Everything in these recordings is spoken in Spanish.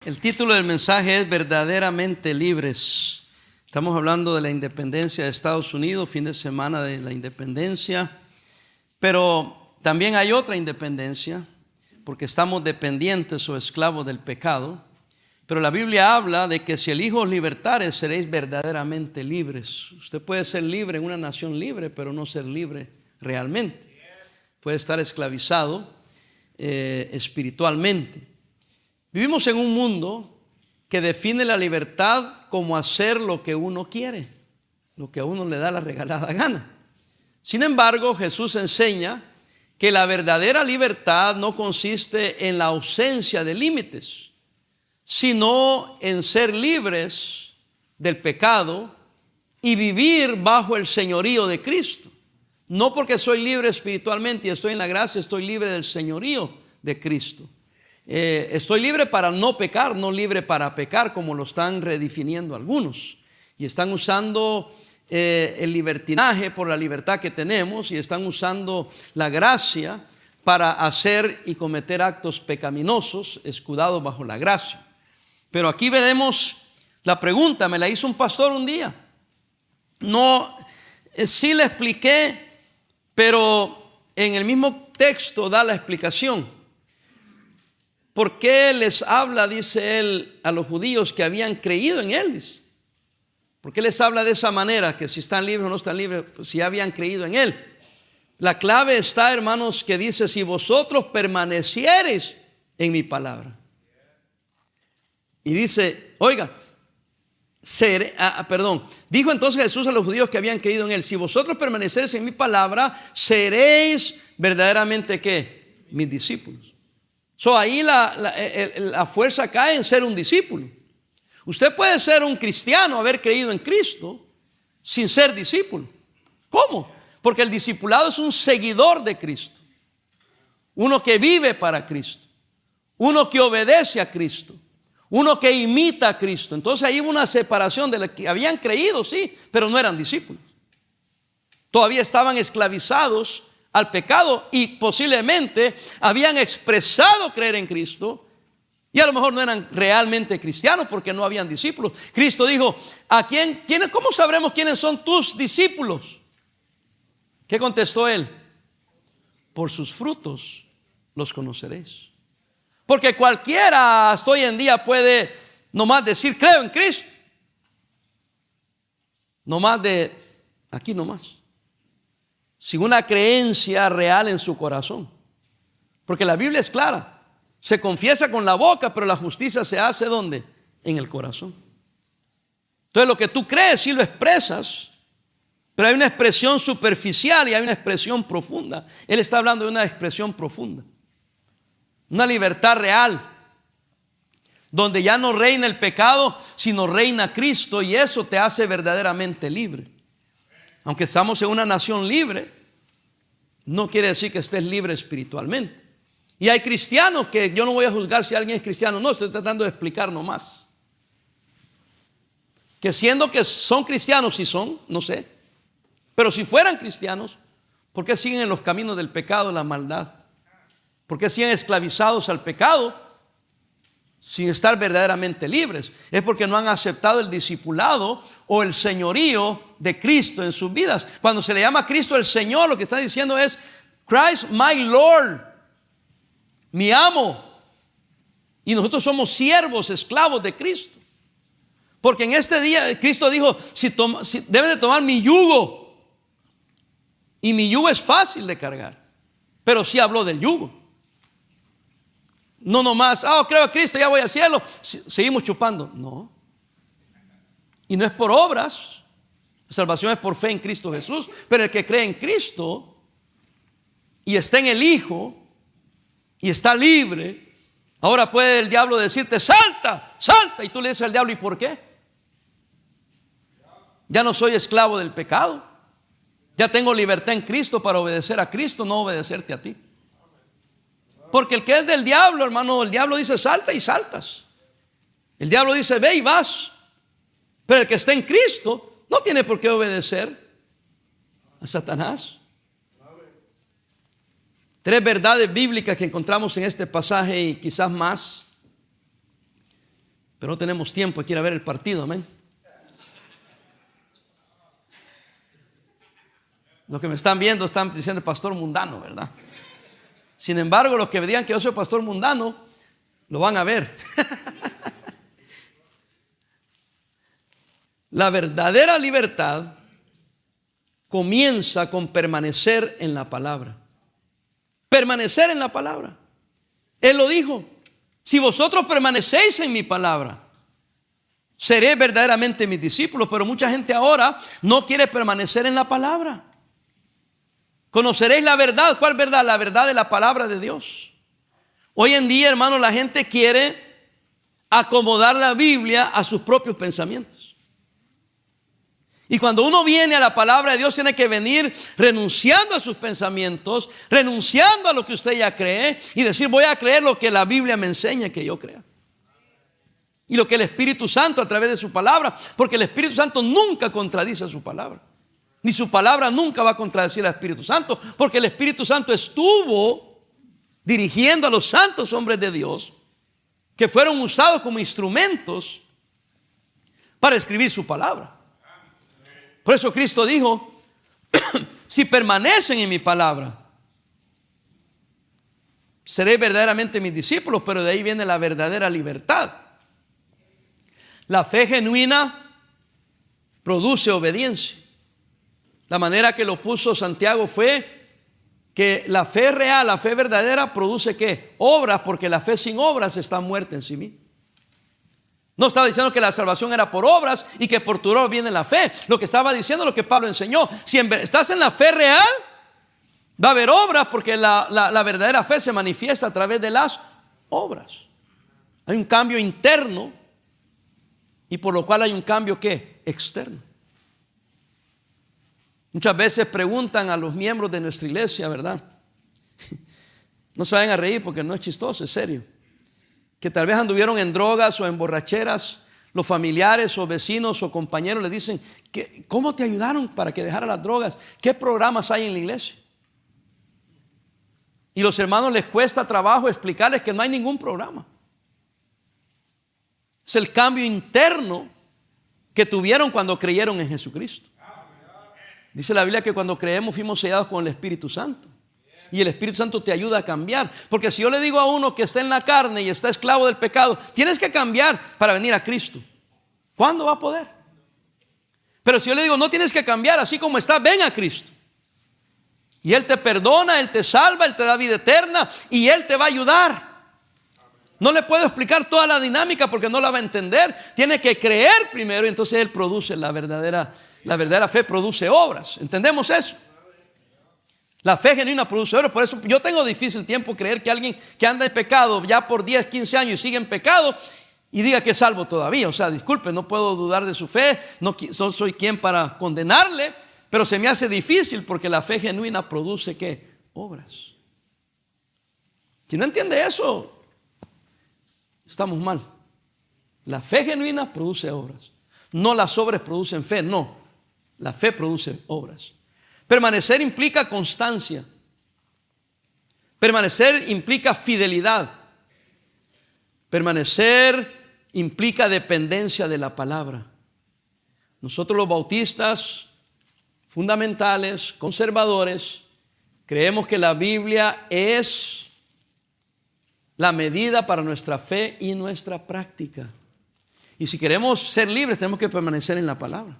El título del mensaje es Verdaderamente Libres. Estamos hablando de la independencia de Estados Unidos, fin de semana de la independencia. Pero también hay otra independencia, porque estamos dependientes o esclavos del pecado. Pero la Biblia habla de que si el Hijo os libertare, seréis verdaderamente libres. Usted puede ser libre en una nación libre, pero no ser libre realmente. Puede estar esclavizado espiritualmente. Vivimos en un mundo que define la libertad como hacer lo que uno quiere, lo que a uno le da la regalada gana. Sin embargo, Jesús enseña que la verdadera libertad no consiste en la ausencia de límites, sino en ser libres del pecado y vivir bajo el señorío de Cristo. No porque soy libre espiritualmente y estoy en la gracia, estoy libre del señorío de Cristo. Estoy libre para no pecar, no libre para pecar, como lo están redefiniendo algunos. Y están usando el libertinaje por la libertad que tenemos, y están usando la gracia para hacer y cometer actos pecaminosos, escudados bajo la gracia. Pero aquí veremos la pregunta, me la hizo un pastor un día. No, sí le expliqué, pero en el mismo texto da la explicación. ¿Por qué les habla, dice él, a los judíos que habían creído en él? Dice. ¿Por qué les habla de esa manera? Que si están libres o no están libres, pues si habían creído en él. La clave está, hermanos, que dice: si vosotros permaneciereis en mi palabra. Y dice, oiga, dijo entonces Jesús a los judíos que habían creído en él: si vosotros permanecereis en mi palabra, seréis verdaderamente, ¿qué? Mis discípulos. Ahí la fuerza cae en ser un discípulo. Usted puede ser un cristiano, haber creído en Cristo, sin ser discípulo. ¿Cómo? Porque el discipulado es un seguidor de Cristo, uno que vive para Cristo, uno que obedece a Cristo, uno que imita a Cristo. Entonces ahí hubo una separación de los que habían creído, sí, pero no eran discípulos. Todavía estaban esclavizados al pecado y posiblemente habían expresado creer en Cristo y a lo mejor no eran realmente cristianos porque no habían discípulos. Cristo dijo: ¿cómo sabremos quiénes son tus discípulos? ¿Qué contestó él? Por sus frutos los conoceréis. Porque cualquiera hasta hoy en día puede nomás decir creo en Cristo, nomás de aquí nomás, sin una creencia real en su corazón. Porque la Biblia es clara: se confiesa con la boca, pero la justicia se hace ¿dónde? En el corazón. Entonces lo que tú crees sí lo expresas, pero hay una expresión superficial y hay una expresión profunda. Él está hablando de una expresión profunda, una libertad real, donde ya no reina el pecado, sino reina Cristo, y eso te hace verdaderamente libre. Aunque estamos en una nación libre, no quiere decir que estés libre espiritualmente. Y hay cristianos que yo no voy a juzgar si alguien es cristiano, no, estoy tratando de explicar nomás. Que siendo que son cristianos, si son, no sé, pero si fueran cristianos, ¿por qué siguen en los caminos del pecado, la maldad? ¿Por qué siguen esclavizados al pecado sin estar verdaderamente libres? Es porque no han aceptado el discipulado o el señorío de Cristo en sus vidas. Cuando se le llama a Cristo el Señor, lo que está diciendo es: Christ my Lord, mi amo. Y nosotros somos siervos, esclavos de Cristo. Porque en este día Cristo dijo: deben de tomar mi yugo. Y mi yugo es fácil de cargar. Pero sí habló del yugo. No nomás, creo a Cristo, ya voy al cielo, seguimos chupando. No. Y no es por obras. La salvación es por fe en Cristo Jesús. Pero el que cree en Cristo y está en el Hijo y está libre, ahora puede el diablo decirte: salta, salta. Y tú le dices al diablo: ¿y por qué? Ya no soy esclavo del pecado. Ya tengo libertad en Cristo para obedecer a Cristo, no obedecerte a ti. Porque el que es del diablo, hermano, el diablo dice salta y saltas. El diablo dice ve y vas. Pero el que está en Cristo no tiene por qué obedecer a Satanás. 3 verdades bíblicas que encontramos en este pasaje y quizás más. Pero no tenemos tiempo, hay que ir a ver el partido, amén. Los que me están viendo están diciendo el pastor mundano, ¿verdad? Sin embargo, los que me digan que yo soy pastor mundano, lo van a ver. La verdadera libertad comienza con permanecer en la palabra. Permanecer en la palabra. Él lo dijo: si vosotros permanecéis en mi palabra, seré verdaderamente mis discípulos. Pero mucha gente ahora no quiere permanecer en la palabra. Conoceréis la verdad. ¿Cuál verdad? La verdad de la palabra de Dios. Hoy en día, hermano, la gente quiere acomodar la Biblia a sus propios pensamientos. Y cuando uno viene a la palabra de Dios, tiene que venir renunciando a sus pensamientos, renunciando a lo que usted ya cree, y decir: voy a creer lo que la Biblia me enseña que yo crea. Y lo que el Espíritu Santo a través de su palabra, porque el Espíritu Santo nunca contradice su palabra. Ni su palabra nunca va a contradecir al Espíritu Santo, porque el Espíritu Santo estuvo dirigiendo a los santos hombres de Dios que fueron usados como instrumentos para escribir su palabra. Por eso Cristo dijo: si permanecen en mi palabra, seré verdaderamente mis discípulos. Pero de ahí viene la verdadera libertad. La fe genuina produce obediencia. La manera que lo puso Santiago fue que la fe real, la fe verdadera, produce ¿qué? Obras, porque la fe sin obras está muerta en sí misma. No estaba diciendo que la salvación era por obras y que por tu obra viene la fe. Lo que estaba diciendo, lo que Pablo enseñó: si estás en la fe real, va a haber obras, porque la verdadera fe se manifiesta a través de las obras. Hay un cambio interno, y por lo cual hay un cambio ¿qué? Externo. Muchas veces preguntan a los miembros de nuestra iglesia, ¿verdad? No se vayan a reír porque no es chistoso, es serio. Que tal vez anduvieron en drogas o en borracheras. Los familiares o vecinos o compañeros le dicen: ¿cómo te ayudaron para que dejara las drogas? ¿Qué programas hay en la iglesia? Y los hermanos les cuesta trabajo explicarles que no hay ningún programa. Es el cambio interno que tuvieron cuando creyeron en Jesucristo. Dice la Biblia que cuando creemos fuimos sellados con el Espíritu Santo. Y el Espíritu Santo te ayuda a cambiar. Porque si yo le digo a uno que está en la carne y está esclavo del pecado: tienes que cambiar para venir a Cristo, ¿cuándo va a poder? Pero si yo le digo: no tienes que cambiar, así como está, ven a Cristo, y Él te perdona, Él te salva, Él te da vida eterna y Él te va a ayudar. No le puedo explicar toda la dinámica porque no la va a entender. Tiene que creer primero, y entonces Él produce la verdadera fe, produce obras. ¿Entendemos eso? La fe genuina produce obras. Por eso yo tengo difícil tiempo creer que alguien que anda en pecado ya por 10, 15 años y sigue en pecado y diga que es salvo todavía. O sea, disculpe, no puedo dudar de su fe, no soy quien para condenarle, pero se me hace difícil porque la fe genuina produce ¿qué? Obras. Si no entiende eso, estamos mal. La fe genuina produce obras. No las obras producen fe, no. La fe produce obras. Permanecer implica constancia. Permanecer implica fidelidad. Permanecer implica dependencia de la palabra. Nosotros los bautistas, fundamentales, conservadores, creemos que la Biblia es la medida para nuestra fe y nuestra práctica. Y si queremos ser libres, tenemos que permanecer en la palabra.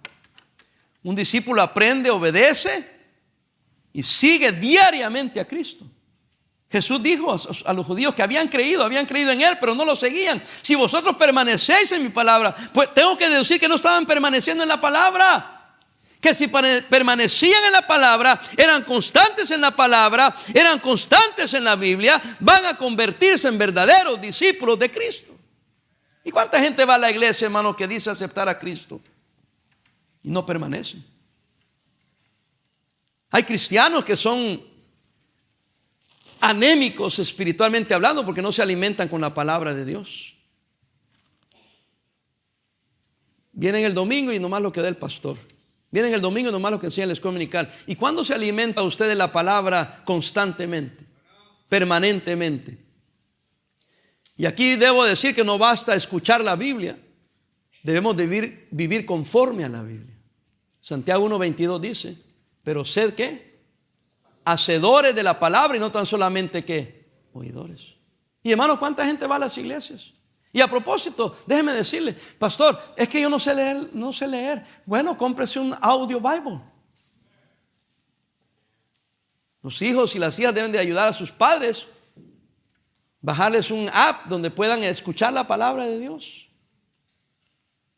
Un discípulo aprende, obedece y sigue diariamente a Cristo. Jesús dijo a los judíos que habían creído en Él, pero no lo seguían: si vosotros permanecéis en mi palabra. Pues tengo que deducir que no estaban permaneciendo en la palabra. Que si permanecían en la palabra, eran constantes en la palabra, eran constantes en la Biblia, van a convertirse en verdaderos discípulos de Cristo. ¿Y cuánta gente va a la iglesia, hermano, que dice aceptar a Cristo y no permanece? Hay cristianos que son anémicos espiritualmente hablando porque no se alimentan con la palabra de Dios. Vienen el domingo y nomás lo que da el pastor. Vienen el domingo y nomás lo que enseña la escuela dominical. ¿Y cuándo se alimenta usted de la palabra constantemente, permanentemente? Y aquí debo decir que no basta escuchar la Biblia, debemos vivir conforme a la Biblia. Santiago 1:22 dice, pero sed ¿qué? Hacedores de la palabra y no tan solamente ¿qué? Oidores. Y hermano, ¿cuánta gente va a las iglesias? Y a propósito, déjeme decirle, pastor, es que yo no sé leer. Bueno, cómprese un audio Bible. Los hijos y las hijas deben de ayudar a sus padres, bajarles un app donde puedan escuchar la palabra de Dios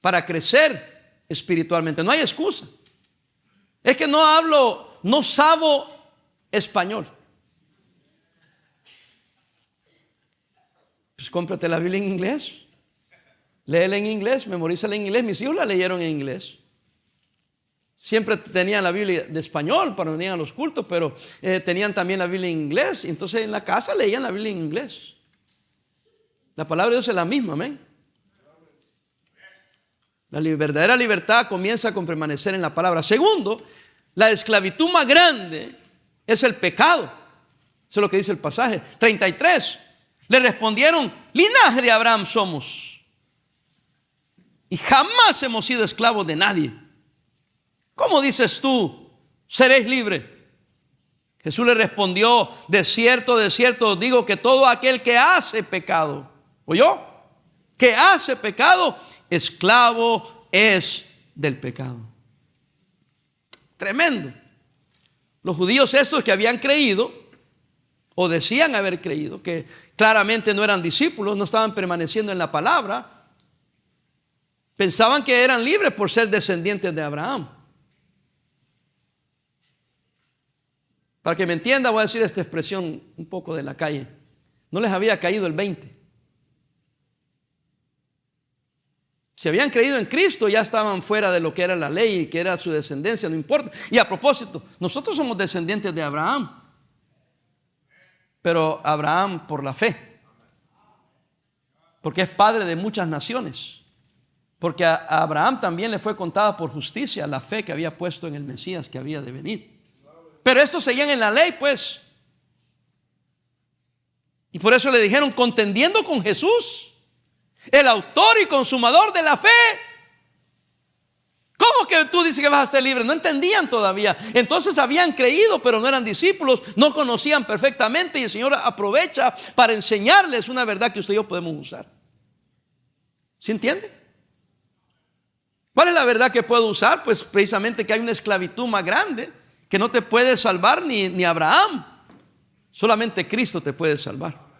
para crecer espiritualmente. No hay excusa. Es que no sabo español. Pues cómprate la Biblia en inglés, léela en inglés, memorízala en inglés. Mis hijos la leyeron en inglés. Siempre tenían la Biblia de español para venir a los cultos, pero tenían también la Biblia en inglés. Entonces en la casa leían la Biblia en inglés. La palabra de Dios es la misma, amén. La verdadera libertad comienza con permanecer en la palabra. Segundo, la esclavitud más grande es el pecado. Eso es lo que dice el pasaje 33. Le respondieron, linaje de Abraham somos y jamás hemos sido esclavos de nadie. ¿Cómo dices tú, seréis libres? Jesús le respondió, de cierto os digo que todo aquel que hace pecado, ¿oyó? Que hace pecado, esclavo es del pecado. Tremendo. Los judíos estos que habían creído, o decían haber creído, que claramente no eran discípulos, no estaban permaneciendo en la palabra, pensaban que eran libres por ser descendientes de Abraham. Para que me entienda, voy a decir esta expresión un poco de la calle. No les había caído el 20. Si habían creído en Cristo, ya estaban fuera de lo que era la ley y que era su descendencia, no importa. Y a propósito, nosotros somos descendientes de Abraham, pero Abraham por la fe, porque es padre de muchas naciones, porque a Abraham también le fue contada por justicia la fe que había puesto en el Mesías que había de venir. Pero estos seguían en la ley, pues. Y por eso le dijeron, contendiendo con Jesús, el autor y consumador de la fe. ¿Cómo que tú dices que vas a ser libre? No entendían todavía. Entonces habían creído, pero no eran discípulos, no conocían perfectamente. Y el Señor aprovecha para enseñarles una verdad que usted y yo podemos usar. ¿Sí entiende? ¿Cuál es la verdad que puedo usar? Pues precisamente que hay una esclavitud más grande, que no te puede salvar ni Abraham. Solamente Cristo te puede salvar.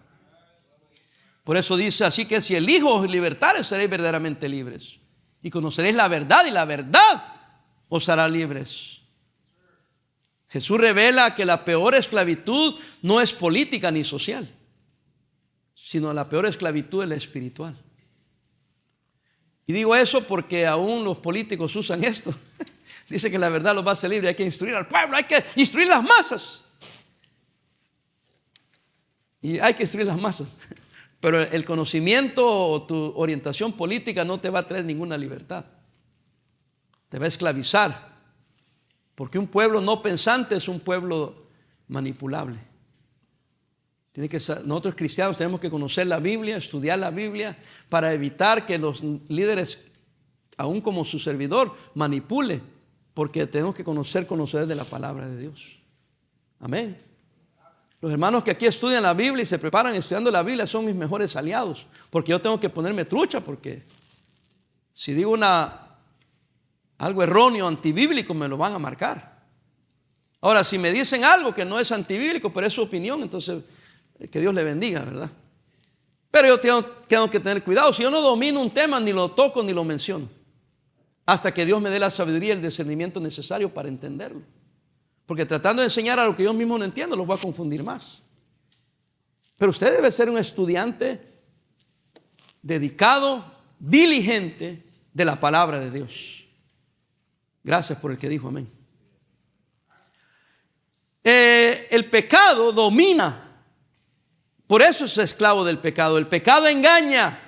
Por eso dice así que si el Hijo os libertare, seréis verdaderamente libres. Y conoceréis la verdad y la verdad os hará libres. Jesús revela que la peor esclavitud no es política ni social, sino la peor esclavitud es la espiritual. Y digo eso porque aún los políticos usan esto. Dice que la verdad los va a hacer libres. Hay que instruir al pueblo, hay que instruir las masas. Y hay que instruir las masas. Pero el conocimiento o tu orientación política no te va a traer ninguna libertad. Te va a esclavizar. Porque un pueblo no pensante es un pueblo manipulable. Nosotros cristianos tenemos que conocer la Biblia, estudiar la Biblia, para evitar que los líderes, aún como su servidor, manipule. Porque tenemos que conocer de la palabra de Dios. Amén. Los hermanos que aquí estudian la Biblia y se preparan estudiando la Biblia son mis mejores aliados. Porque yo tengo que ponerme trucha, porque si digo algo erróneo, antibíblico, me lo van a marcar. Ahora, si me dicen algo que no es antibíblico, pero es su opinión, entonces que Dios le bendiga, ¿verdad? Pero yo tengo que tener cuidado. Si yo no domino un tema, ni lo toco ni lo menciono, hasta que Dios me dé la sabiduría y el discernimiento necesario para entenderlo. Porque tratando de enseñar a lo que yo mismo no entiendo, los voy a confundir más. Pero usted debe ser un estudiante dedicado, diligente de la palabra de Dios. Gracias por el que dijo amén. El pecado domina. Por eso es esclavo del pecado. El pecado engaña.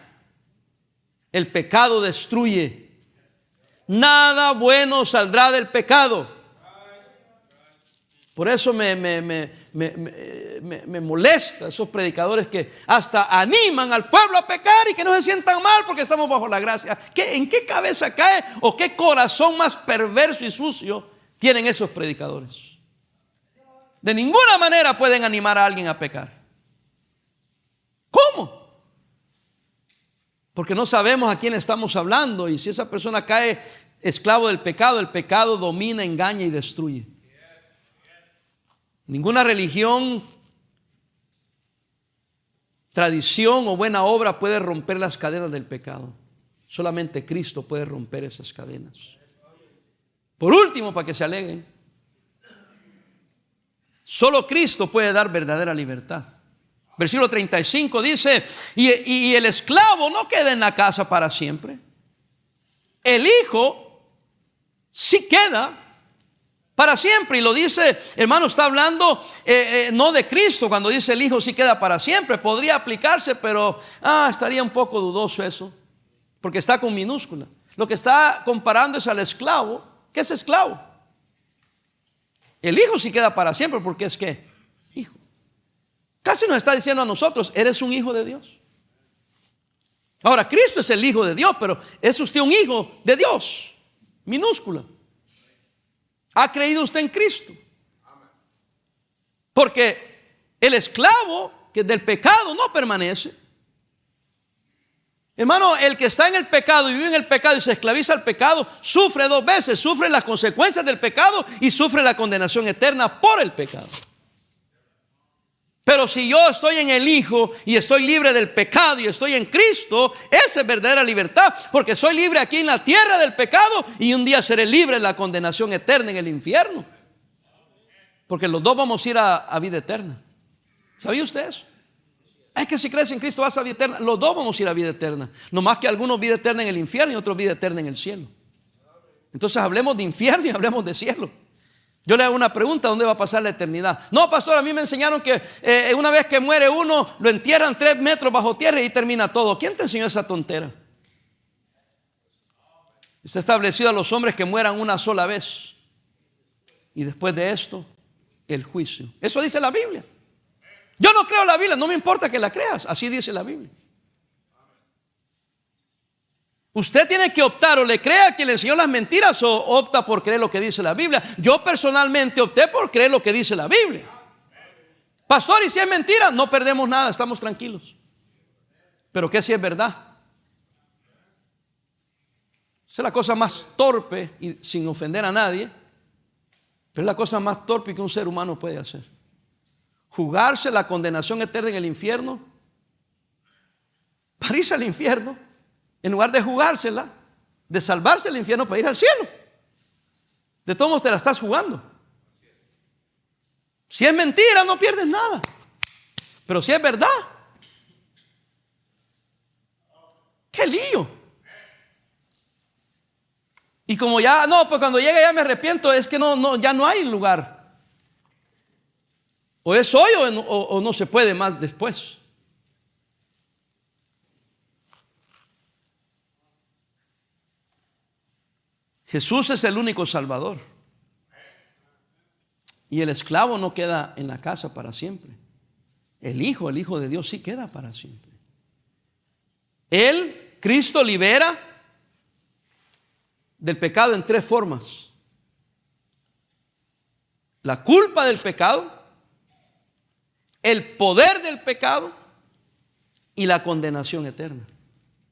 El pecado destruye. Nada bueno saldrá del pecado. Por eso me molesta esos predicadores que hasta animan al pueblo a pecar y que no se sientan mal porque estamos bajo la gracia. ¿En qué cabeza cae o qué corazón más perverso y sucio tienen esos predicadores? De ninguna manera pueden animar a alguien a pecar. ¿Cómo? Porque no sabemos a quién estamos hablando, y si esa persona cae esclavo del pecado, el pecado domina, engaña y destruye. Ninguna religión, tradición o buena obra puede romper las cadenas del pecado. Solamente Cristo puede romper esas cadenas. Por último, para que se alegren, solo Cristo puede dar verdadera libertad. Versículo 35 dice: y el esclavo no queda en la casa para siempre. El hijo sí queda para siempre. Y lo dice, hermano, está hablando no de Cristo cuando dice el hijo sí queda para siempre. Podría aplicarse, pero estaría un poco dudoso eso, porque está con minúscula. Lo que está comparando es al esclavo. ¿Qué es esclavo? El hijo sí queda para siempre, porque es que hijo. Casi nos está diciendo a nosotros: eres un hijo de Dios. Ahora, Cristo es el hijo de Dios, pero ¿es usted un hijo de Dios? Minúscula. ¿Ha creído usted en Cristo? Porque el esclavo que del pecado no permanece. Hermano, el que está en el pecado y vive en el pecado y se esclaviza al pecado, sufre dos veces: sufre las consecuencias del pecado y sufre la condenación eterna por el pecado. Pero si yo estoy en el Hijo y estoy libre del pecado y estoy en Cristo, esa es verdadera libertad, porque soy libre aquí en la tierra del pecado y un día seré libre de la condenación eterna en el infierno, porque los dos vamos a ir a vida eterna. ¿Sabía usted eso? Es que si crees en Cristo vas a vida eterna. Los dos vamos a ir a vida eterna, no más que algunos vida eterna en el infierno y otros vida eterna en el cielo. Entonces hablemos de infierno y hablemos de cielo. Yo le hago una pregunta: ¿dónde va a pasar la eternidad? No, pastor, a mí me enseñaron que una vez que muere uno, lo entierran 3 metros bajo tierra y termina todo. ¿Quién te enseñó esa tontera? Está establecido a los hombres que mueran una sola vez, y después de esto, el juicio. Eso dice la Biblia. Yo no creo la Biblia, no me importa que la creas, así dice la Biblia. Usted tiene que optar: o le cree a quien le enseñó las mentiras, o opta por creer lo que dice la Biblia. Yo personalmente opté por creer lo que dice la Biblia. Pastor, y si es mentira, no perdemos nada, estamos tranquilos. Pero ¿qué si es verdad? Esa es la cosa más torpe, y sin ofender a nadie, pero es la cosa más torpe que un ser humano puede hacer: jugarse la condenación eterna en el infierno para irse al infierno, en lugar de jugársela, de salvarse el infierno para ir al cielo. De todos modos te la estás jugando. Si es mentira, no pierdes nada. Pero si es verdad, ¡qué lío! Y como ya, no, pues cuando llegue ya me arrepiento, es que ya no hay lugar. O es hoy o no se puede más después. Jesús es el único Salvador. Y el esclavo no queda en la casa para siempre. El Hijo de Dios, sí queda para siempre. Él, Cristo, libera del pecado en 3 formas: la culpa del pecado, el poder del pecado y la condenación eterna.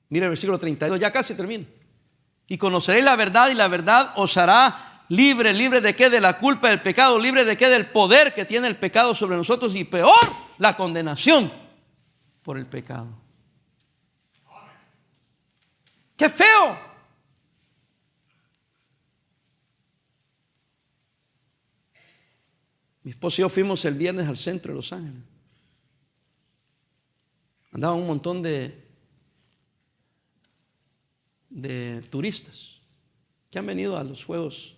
Mira el versículo 32, ya casi termino. Y conoceréis la verdad, y la verdad os hará libre. ¿Libre de qué? De la culpa del pecado. ¿Libre de qué? Del poder que tiene el pecado sobre nosotros, y peor, la condenación por el pecado. ¡Qué feo! Mi esposo y yo fuimos el viernes al centro de Los Ángeles. Andaban un montón de turistas que han venido a los juegos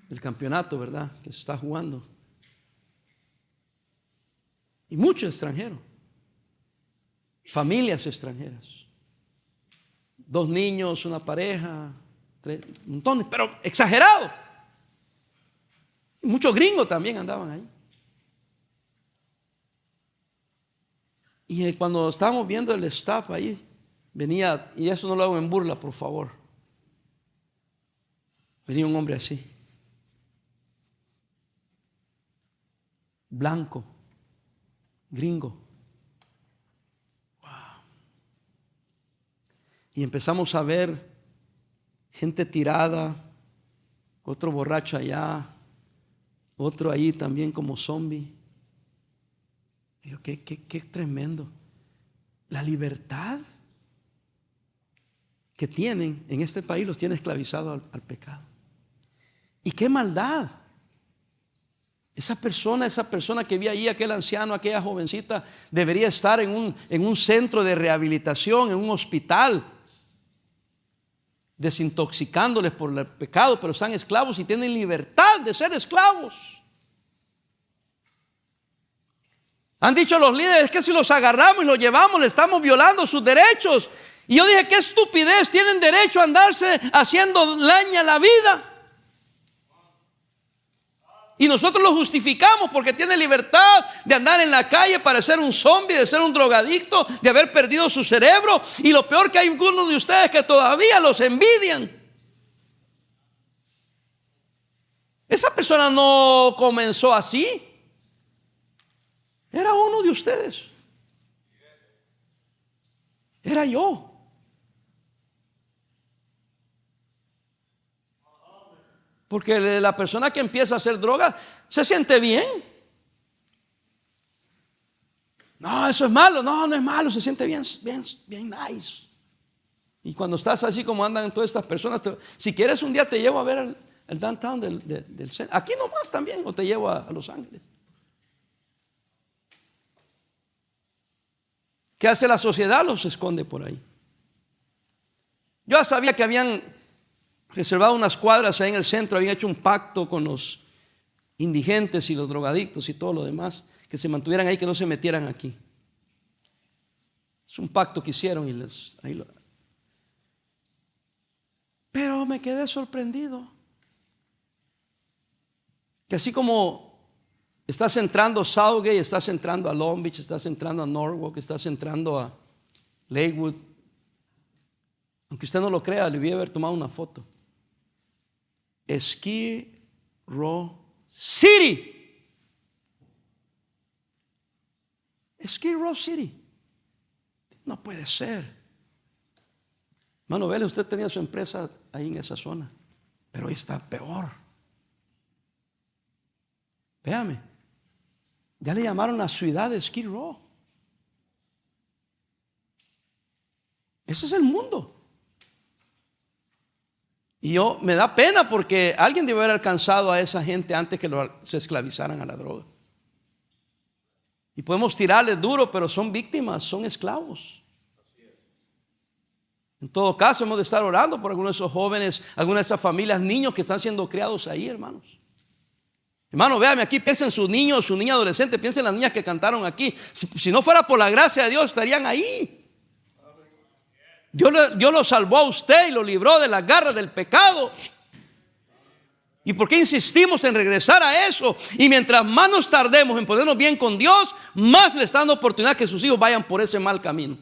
del campeonato, ¿verdad?, que se está jugando. Y muchos extranjeros, familias extranjeras, 2 niños, una pareja, 3, montones, pero exagerado. Y muchos gringos también andaban ahí. Y cuando estábamos viendo el staff ahí, venía, y eso no lo hago en burla, por favor. Venía un hombre así, blanco, gringo. Wow. Y empezamos a ver gente tirada, otro borracho allá, otro ahí también como zombie. Digo, qué tremendo. La libertad que tienen en este país los tiene esclavizados al pecado. Y qué maldad. Esa persona que vi ahí, aquel anciano, aquella jovencita, debería estar en un centro de rehabilitación, en un hospital, desintoxicándoles por el pecado, pero están esclavos y tienen libertad de ser esclavos. Han dicho los líderes que si los agarramos y los llevamos, le estamos violando sus derechos. Y yo dije, qué estupidez, tienen derecho a andarse haciendo leña a la vida. Y nosotros lo justificamos porque tiene libertad de andar en la calle para ser un zombie, de ser un drogadicto, de haber perdido su cerebro. Y lo peor que hay algunos de ustedes que todavía los envidian. Esa persona no comenzó así. Era uno de ustedes. Era yo. Porque la persona que empieza a hacer droga se siente bien. No, eso es malo. No, no es malo. Se siente bien nice. Y cuando estás así como andan todas estas personas, si quieres un día te llevo a ver el downtown del centro. Aquí nomás también, o te llevo a Los Ángeles. ¿Qué hace la sociedad? Los esconde por ahí. Yo ya sabía que habían reservado unas cuadras ahí en el centro, habían hecho un pacto con los indigentes y los drogadictos y todo lo demás, que se mantuvieran ahí, que no se metieran aquí. Es un pacto que hicieron y pero me quedé sorprendido. Que así como estás entrando a Southgate, estás entrando a Long Beach, estás entrando a Norwalk, estás entrando a Lakewood. Aunque usted no lo crea, le voy a haber tomado una foto. Skid Row City. Skid Row City. No puede ser. Mano, vele, usted tenía su empresa ahí en esa zona, pero hoy está peor. Véame. Ya le llamaron la ciudad de Skid Row. Ese es el mundo. Y me da pena porque alguien debe haber alcanzado a esa gente antes que se esclavizaran a la droga. Y podemos tirarles duro, pero son víctimas, son esclavos. En todo caso, hemos de estar orando por algunos de esos jóvenes, algunas de esas familias, niños que están siendo criados ahí, hermanos. Hermano, véame aquí, piensen en sus niños, su niña adolescente, piensen en las niñas que cantaron aquí. Si no fuera por la gracia de Dios, estarían ahí. Dios lo salvó a usted y lo libró de las garras del pecado. ¿Y por qué insistimos en regresar a eso? Y mientras más nos tardemos en ponernos bien con Dios, más le está dando oportunidad que sus hijos vayan por ese mal camino.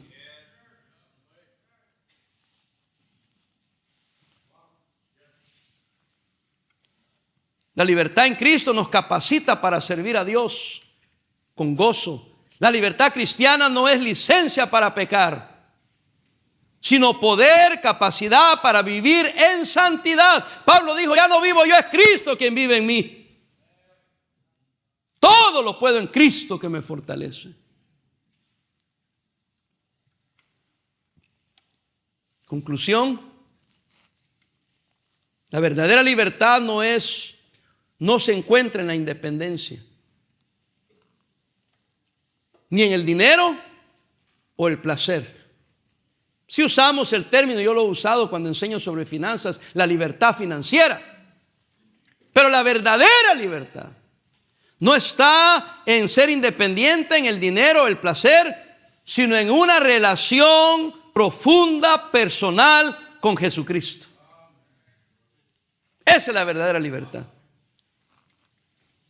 La libertad en Cristo nos capacita para servir a Dios con gozo. La libertad cristiana no es licencia para pecar, sino poder, capacidad para vivir en santidad. Pablo dijo, ya no vivo yo, es Cristo quien vive en mí. Todo lo puedo en Cristo que me fortalece. Conclusión: la verdadera libertad no se encuentra en la independencia, ni en el dinero o el placer. Si usamos el término, yo lo he usado cuando enseño sobre finanzas, la libertad financiera. Pero la verdadera libertad no está en ser independiente, en el dinero, el placer, sino en una relación profunda, personal con Jesucristo. Esa es la verdadera libertad.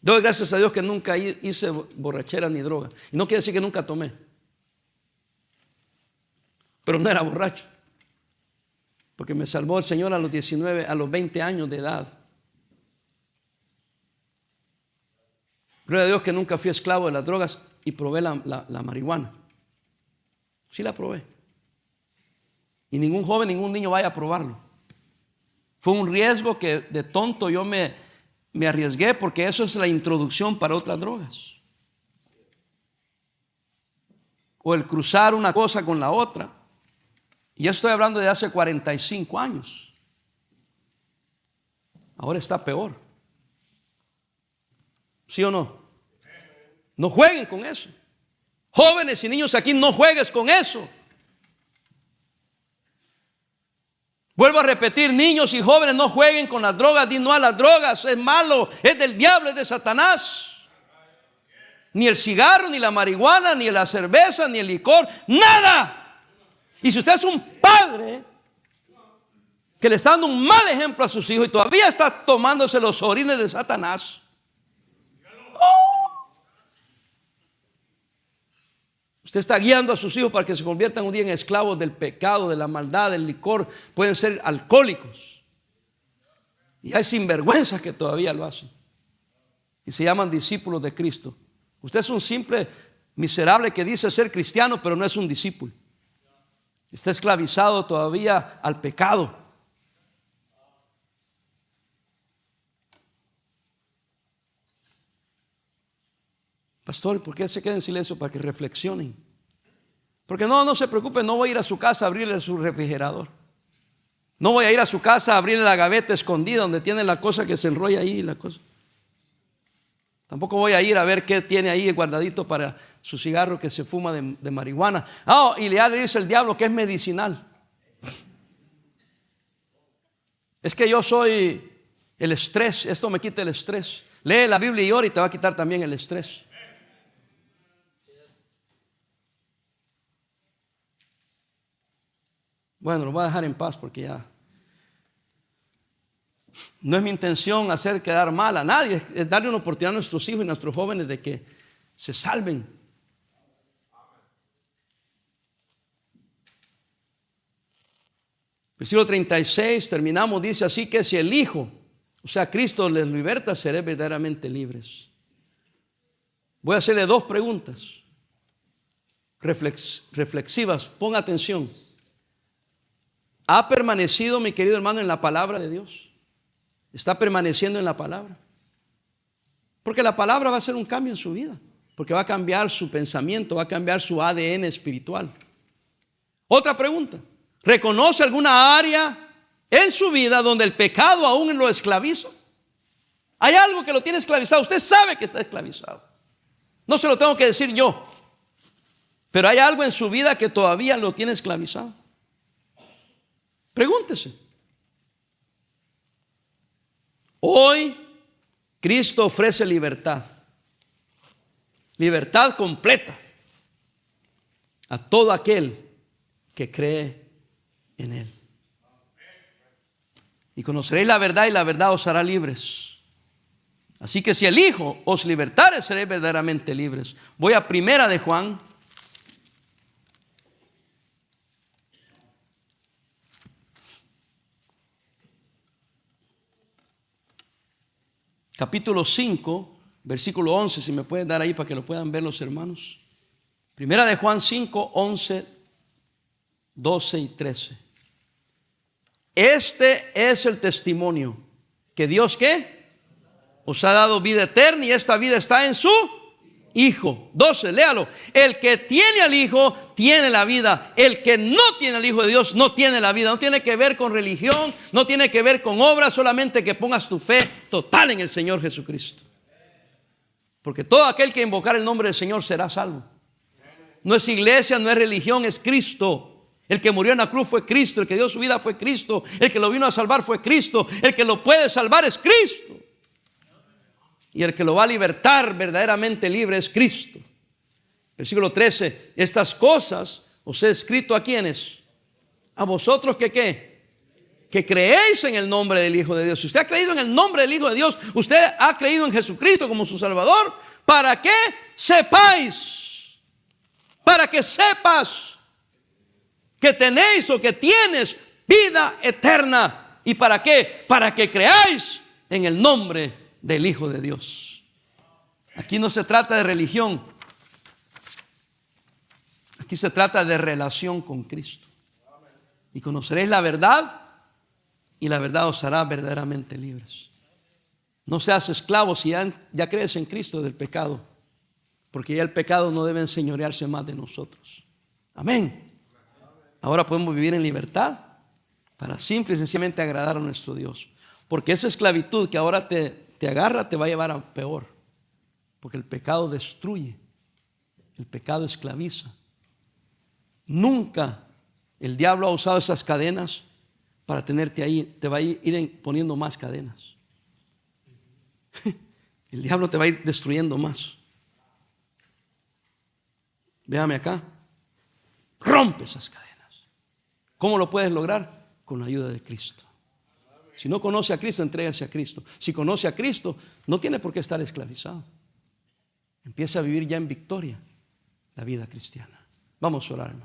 Doy gracias a Dios que nunca hice borrachera ni droga. Y no quiere decir que nunca tomé. Pero no era borracho. Porque me salvó el Señor a los 20 años de edad. Gloria a Dios que nunca fui esclavo de las drogas y probé la marihuana. Sí la probé. Y ningún joven, ningún niño vaya a probarlo. Fue un riesgo que de tonto yo me arriesgué, porque eso es la introducción para otras drogas. O el cruzar una cosa con la otra. Y yo estoy hablando de hace 45 años. Ahora está peor. ¿Sí o no? No jueguen con eso. Jóvenes y niños aquí, no juegues con eso. Vuelvo a repetir, niños y jóvenes, no jueguen con las drogas. Di no a las drogas, es malo, es del diablo, es de Satanás. Ni el cigarro, ni la marihuana, ni la cerveza, ni el licor, nada. Y si usted es un padre que le está dando un mal ejemplo a sus hijos y todavía está tomándose los orines de Satanás, usted está guiando a sus hijos para que se conviertan un día en esclavos del pecado, de la maldad, del licor. Pueden ser alcohólicos. Y hay sinvergüenzas que todavía lo hacen. Y se llaman discípulos de Cristo. Usted es un simple miserable que dice ser cristiano, pero no es un discípulo. Está esclavizado todavía al pecado. Pastor, ¿por qué se queda en silencio? Para que reflexionen. Porque no se preocupen, no voy a ir a su casa a abrirle su refrigerador. No voy a ir a su casa a abrirle la gaveta escondida donde tiene la cosa que se enrolla ahí, la cosa. Tampoco voy a ir a ver qué tiene ahí guardadito para su cigarro que se fuma de marihuana. Y ya le dice el diablo que es medicinal. Es que yo soy el estrés, esto me quita el estrés. Lee la Biblia y ora y te va a quitar también el estrés. Bueno, lo voy a dejar en paz porque ya no es mi intención hacer quedar mal a nadie. Es darle una oportunidad a nuestros hijos y a nuestros jóvenes de que se salven. Versículo 36, terminamos, dice así que si el Hijo, o sea Cristo, les liberta, seré verdaderamente libres. Voy a hacerle dos preguntas reflexivas. Ponga atención. ¿Ha permanecido, mi querido hermano, en la palabra de Dios? ¿Está permaneciendo en la palabra? Porque la palabra va a hacer un cambio en su vida. Porque va a cambiar su pensamiento, va a cambiar su ADN espiritual. Otra pregunta. ¿Reconoce alguna área en su vida donde el pecado aún lo esclaviza? Hay algo que lo tiene esclavizado. Usted sabe que está esclavizado. No se lo tengo que decir yo. Pero hay algo en su vida que todavía lo tiene esclavizado. Pregúntese. Hoy Cristo ofrece libertad. Libertad completa a todo aquel que cree en Él. Y conoceréis la verdad y la verdad os hará libres. Así que si el Hijo os libertare, seréis verdaderamente libres. Voy a 1 de Juan. Capítulo 5, versículo 11, si me pueden dar ahí para que lo puedan ver los hermanos. 1 de Juan 5, 11, 12 y 13. Este es el testimonio que Dios, ¿qué? Os ha dado vida eterna y esta vida está en su Hijo. 12, léalo. El que tiene al Hijo tiene la vida. El que no tiene al Hijo de Dios no tiene la vida. No tiene que ver con religión, no tiene que ver con obras, solamente que pongas tu fe total en el Señor Jesucristo. Porque todo aquel que invocar el nombre del Señor será salvo. No es iglesia, no es religión, es Cristo. El que murió en la cruz fue Cristo. El que dio su vida fue Cristo. El que lo vino a salvar fue Cristo. El que lo puede salvar es Cristo. Y el que lo va a libertar verdaderamente libre es Cristo. Versículo 13. Estas cosas os he escrito a quienes. A vosotros que ¿qué? que creéis en el nombre del Hijo de Dios. Si usted ha creído en el nombre del Hijo de Dios, usted ha creído en Jesucristo como su Salvador, para que sepáis, para que sepas que tenéis o que tienes vida eterna. ¿Y para qué? Para que creáis en el nombre del Hijo de Dios. Aquí no se trata de religión. Aquí se trata de relación con Cristo. Y conoceréis la verdad, y la verdad os hará verdaderamente libres. No seas esclavo si ya crees en Cristo del pecado, porque ya el pecado no debe enseñorearse más de nosotros. Amén. Ahora podemos vivir en libertad para simple y sencillamente agradar a nuestro Dios. Porque esa esclavitud que ahora te agarra te va a llevar a peor. Porque el pecado destruye, el pecado esclaviza. Nunca el diablo ha usado esas cadenas para tenerte ahí. Te va a ir poniendo más cadenas. El diablo te va a ir destruyendo más. Véame acá. Rompe esas cadenas. ¿Cómo lo puedes lograr? Con la ayuda de Cristo. Si no conoce a Cristo, entrégase a Cristo. Si conoce a Cristo, no tiene por qué estar esclavizado. Empieza a vivir ya en victoria la vida cristiana. Vamos a orar, hermano.